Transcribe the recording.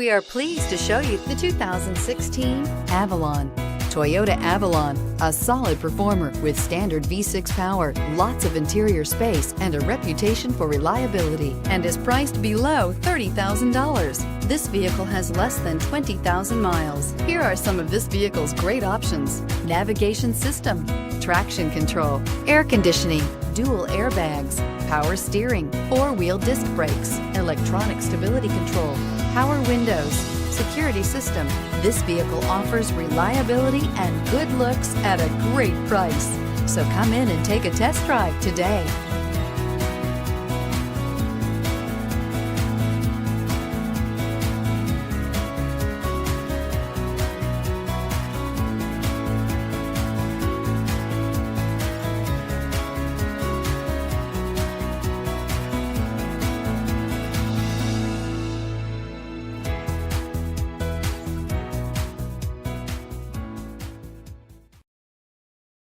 We are pleased to show you the 2016 Avalon. Toyota Avalon, a solid performer with standard V6 power, lots of interior space, and a reputation for reliability, and is priced below $30,000. This vehicle has less than 20,000 miles. Here are some of this vehicle's great options: navigation system, traction control, air conditioning, dual airbags, power steering, four-wheel disc brakes, electronic stability control, power windows, security system. This vehicle offers reliability and good looks at a great price. So come in and take a test drive today.